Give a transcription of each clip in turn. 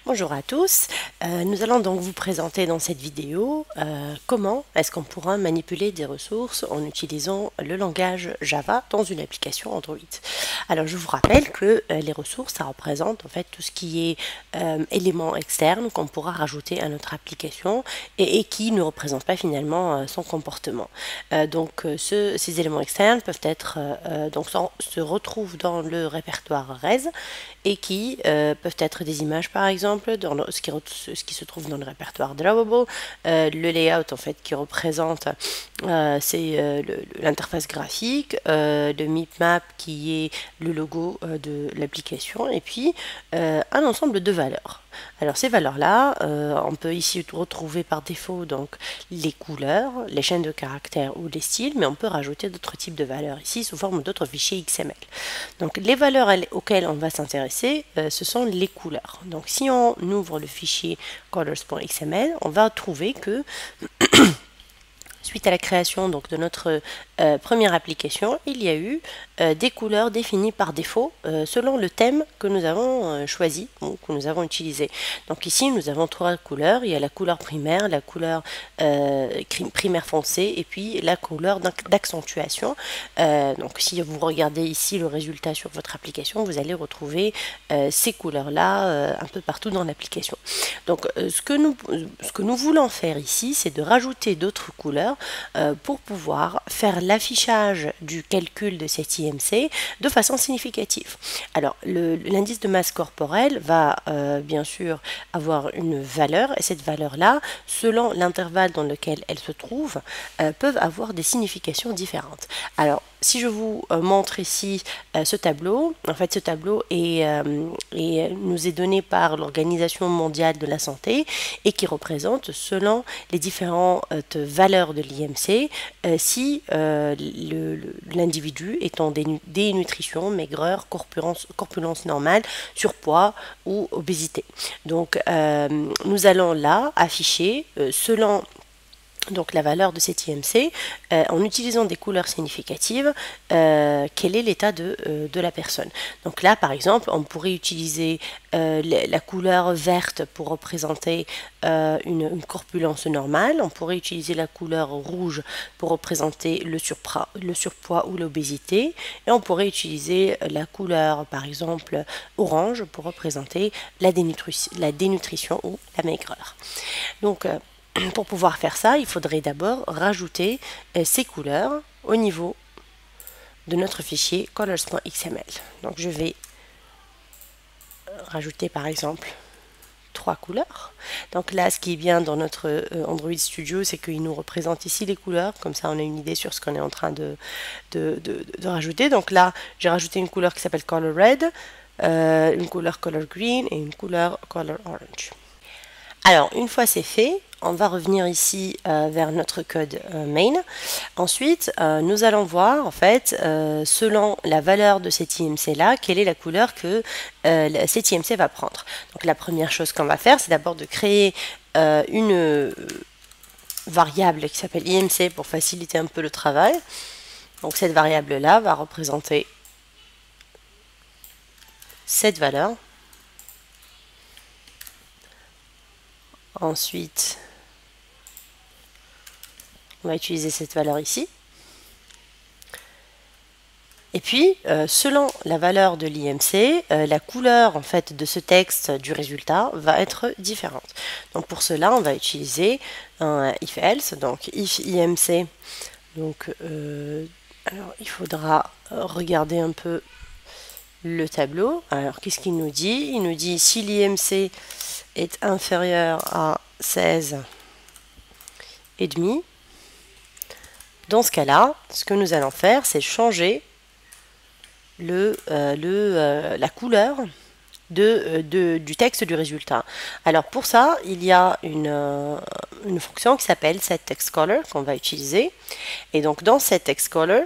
Bonjour à tous, nous allons donc vous présenter dans cette vidéo comment est-ce qu'on pourra manipuler des ressources en utilisant le langage Java dans une application Android. Alors je vous rappelle que les ressources, ça représente en fait tout ce qui est éléments externes qu'on pourra rajouter à notre application et qui ne représentent pas finalement son comportement. Ces éléments externes peuvent être se retrouvent dans le répertoire res et qui peuvent être des images par exemple, ce qui se trouve dans le répertoire drawable, le layout en fait qui représente l'interface graphique, le mipmap qui est le logo de l'application et puis un ensemble de valeurs. Alors ces valeurs-là, on peut ici retrouver par défaut donc les couleurs, les chaînes de caractères ou les styles, mais on peut rajouter d'autres types de valeurs ici sous forme d'autres fichiers XML. Donc les valeurs auxquelles on va s'intéresser, ce sont les couleurs. Donc si on ouvre le fichier colors.xml, on va trouver que suite à la création donc, de notre première application, il y a eu des couleurs définies par défaut selon le thème que nous avons choisi ou que nous avons utilisé. Donc ici, nous avons trois couleurs. Il y a la couleur primaire, la couleur primaire foncée et puis la couleur d'accentuation. Donc si vous regardez ici le résultat sur votre application, vous allez retrouver ces couleurs-là un peu partout dans l'application. Donc ce que nous voulons faire ici, c'est de rajouter d'autres couleurs pour pouvoir faire l'affichage du calcul de cet IMC de façon significative. Alors, l'indice de masse corporelle va bien sûr avoir une valeur et cette valeur-là, selon l'intervalle dans lequel elle se trouve, peuvent avoir des significations différentes. Alors, si je vous montre ici ce tableau, en fait ce tableau nous est donné par l'Organisation mondiale de la santé et qui représente selon les différentes valeurs de l'IMC si l'individu est en dénutrition, maigreur, corpulence normale, surpoids ou obésité. Donc nous allons là afficher selon donc la valeur de cet IMC, en utilisant des couleurs significatives, quel est l'état de la personne. Donc là, par exemple, on pourrait utiliser la couleur verte pour représenter une corpulence normale, on pourrait utiliser la couleur rouge pour représenter le surpoids ou l'obésité, et on pourrait utiliser la couleur, par exemple, orange pour représenter la dénutrition ou la maigreur. Donc, pour pouvoir faire ça, il faudrait d'abord rajouter ces couleurs au niveau de notre fichier colors.xml. Donc je vais rajouter par exemple 3 couleurs. Donc là, ce qui est bien dans notre Android Studio, c'est qu'il nous représente ici les couleurs. Comme ça, on a une idée sur ce qu'on est en train de rajouter. Donc là, j'ai rajouté une couleur qui s'appelle Color Red, une couleur Color Green et une couleur Color Orange. Alors, une fois c'est fait, on va revenir ici vers notre code main. Ensuite, nous allons voir, en fait, selon la valeur de cet IMC là, quelle est la couleur que cet IMC va prendre. Donc la première chose qu'on va faire, c'est d'abord de créer une variable qui s'appelle IMC pour faciliter un peu le travail. Donc cette variable là va représenter cette valeur. Ensuite, on va utiliser cette valeur ici. Et puis, selon la valeur de l'IMC, la couleur en fait de ce texte du résultat va être différente. Donc pour cela, on va utiliser un if-else, donc if IMC. Donc, alors il faudra regarder un peu le tableau. Alors qu'est-ce qu'il nous dit? Il nous dit si l'IMC est inférieur à 16,5, dans ce cas-là, ce que nous allons faire, c'est changer la couleur du texte du résultat. Alors pour ça, il y a une fonction qui s'appelle setTextColor qu'on va utiliser. Et donc dans setTextColor,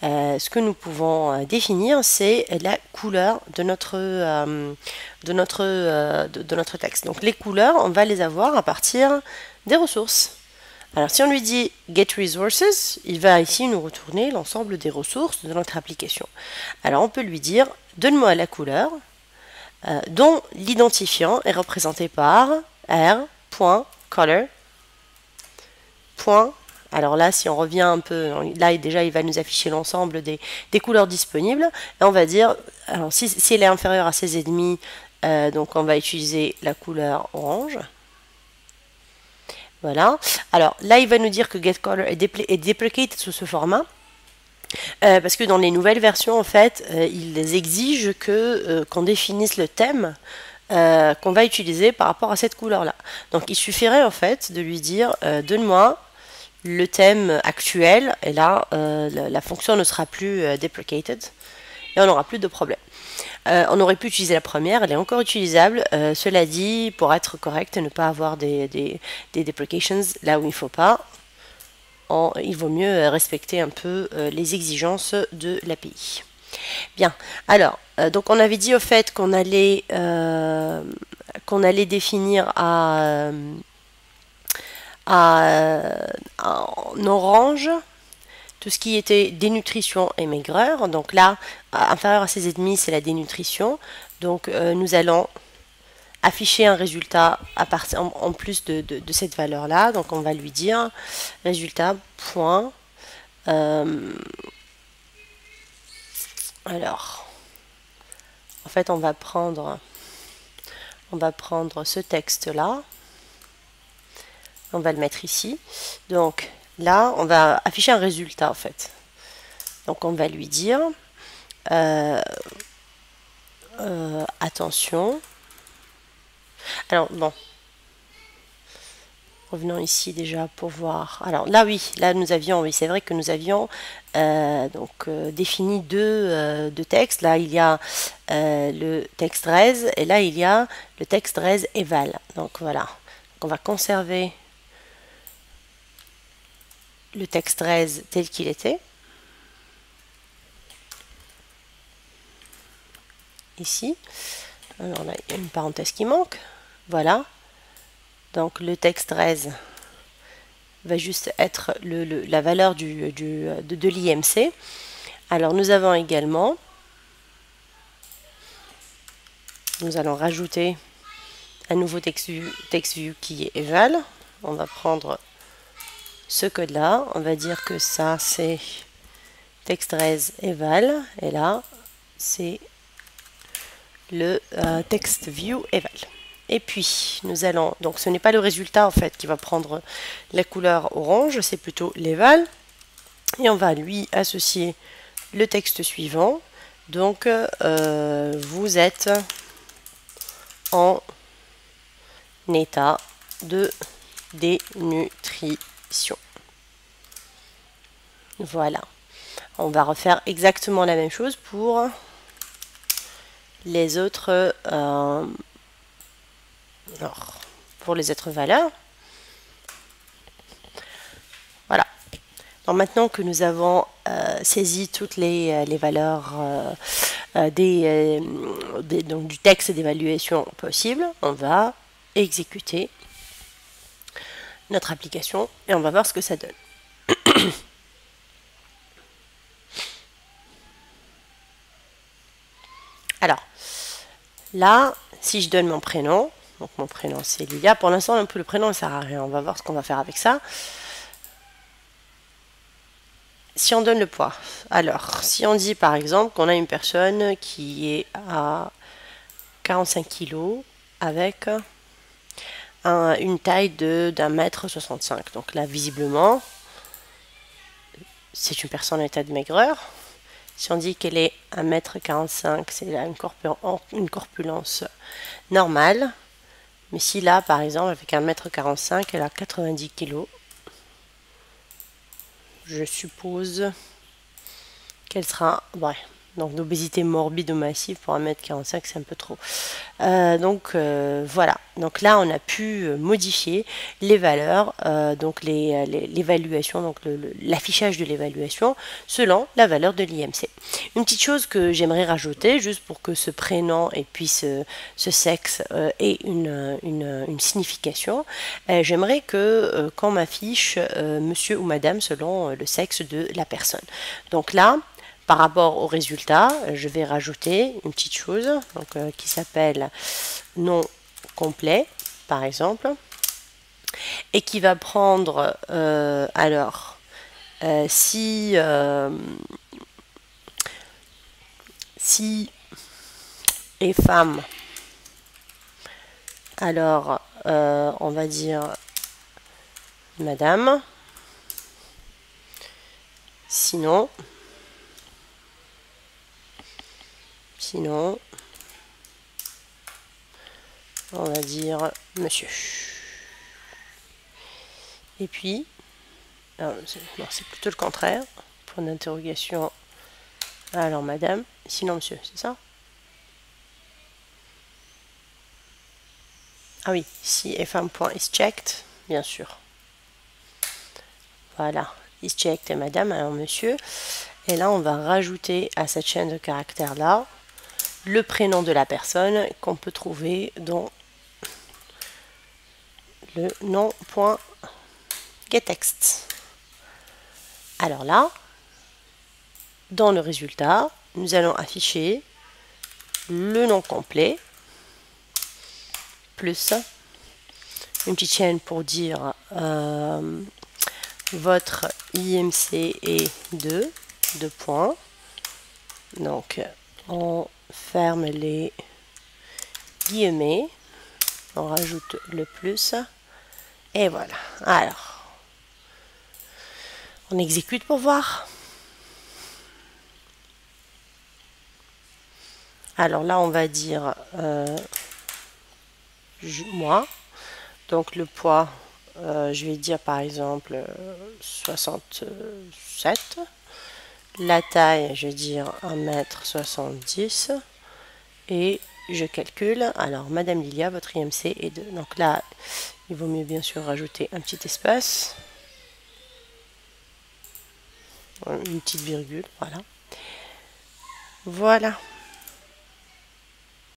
ce que nous pouvons définir, c'est la couleur de notre texte. Donc les couleurs, on va les avoir à partir des ressources. Alors si on lui dit Get Resources, il va ici nous retourner l'ensemble des ressources de notre application. Alors on peut lui dire, donne-moi la couleur dont l'identifiant est représenté par r.color. Alors là, si on revient un peu, là déjà il va nous afficher l'ensemble des couleurs disponibles. Et on va dire, alors si elle est inférieure à 16,5, donc on va utiliser la couleur orange. Voilà. Alors là, il va nous dire que getColor est deprecated sous ce format. Parce que dans les nouvelles versions, en fait, ils exigent qu'on définisse le thème qu'on va utiliser par rapport à cette couleur-là. Donc il suffirait en fait de lui dire donne-moi le thème actuel, et là la fonction ne sera plus deprecated et on n'aura plus de problème. On aurait pu utiliser la première, elle est encore utilisable. Cela dit, pour être correct et ne pas avoir des deprecations là où il ne faut pas, il vaut mieux respecter un peu les exigences de l'API. Bien, alors, donc on avait dit au fait qu'on allait définir en orange tout ce qui était dénutrition et maigreur. Donc là, inférieur à 16,5, c'est la dénutrition. Donc nous allons afficher un résultat en plus de cette valeur-là. Donc on va lui dire résultat point. Alors, en fait, on va prendre ce texte-là. On va le mettre ici. Donc là, on va afficher un résultat en fait. Donc on va lui dire attention. Alors bon, revenons ici déjà pour voir. Alors là oui, là nous avions, oui c'est vrai que nous avions défini deux textes. Là il y a le texte res et là il y a le texte res eval. Donc voilà, donc, on va conserver le texte res tel qu'il était. Ici. Alors là, il y a une parenthèse qui manque. Voilà. Donc le texte res va juste être la valeur de l'IMC. Alors nous avons également, nous allons rajouter un nouveau TextView qui est eval. On va prendre ce code là, on va dire que ça c'est textRes eval et là c'est le TextView eval. Et puis nous allons, donc ce n'est pas le résultat en fait qui va prendre la couleur orange, c'est plutôt l'eval et on va lui associer le texte suivant. Donc vous êtes en état de dénutrition. Voilà. On va refaire exactement la même chose pour les autres valeurs. Voilà. Donc maintenant que nous avons saisi toutes les valeurs donc du texte d'évaluation possible, on va exécuter notre application et on va voir ce que ça donne. Alors, là, si je donne mon prénom, donc mon prénom c'est Lilia, pour l'instant un peu le prénom ne sert à rien, on va voir ce qu'on va faire avec ça. Si on donne le poids, alors si on dit par exemple qu'on a une personne qui est à 45 kg avec une taille d'1,65 m, donc là visiblement c'est une personne en état de maigreur. Si on dit qu'elle est 1,45 m, c'est là une corpulence normale. Mais si là, par exemple, avec 1,45 m, elle a 90 kg, je suppose qu'elle sera... Ouais, donc d'obésité morbide ou massive pour 1,45 m, c'est un peu trop. Voilà. Donc là, on a pu modifier les valeurs, donc l'évaluation, donc l'affichage de l'évaluation selon la valeur de l'IMC. Une petite chose que j'aimerais rajouter, juste pour que ce prénom et puis ce sexe ait une signification, j'aimerais qu'on m'affiche monsieur ou madame selon le sexe de la personne. Donc là, par rapport au résultat, je vais rajouter une petite chose donc, qui s'appelle nom complet, par exemple, et qui va prendre alors si est femme, alors on va dire madame, sinon on va dire monsieur. Et puis non, c'est plutôt le contraire, point d'interrogation, alors madame, sinon monsieur, c'est ça? Ah oui, si fm.is checked, bien sûr. Voilà, is checked et madame, alors monsieur. Et là, on va rajouter à cette chaîne de caractères là le prénom de la personne qu'on peut trouver dans le nom.getText. Alors là, dans le résultat, nous allons afficher le nom complet plus une petite chaîne pour dire votre IMC est 2 points. Donc on ferme les guillemets, on rajoute le plus et voilà. Alors on exécute pour voir. Alors là on va dire moi, donc le poids je vais dire par exemple 67, la taille je vais dire 1m70 et je calcule. Alors madame Lilia, votre IMC est 2, donc là il vaut mieux bien sûr rajouter un petit espace, une petite virgule, voilà.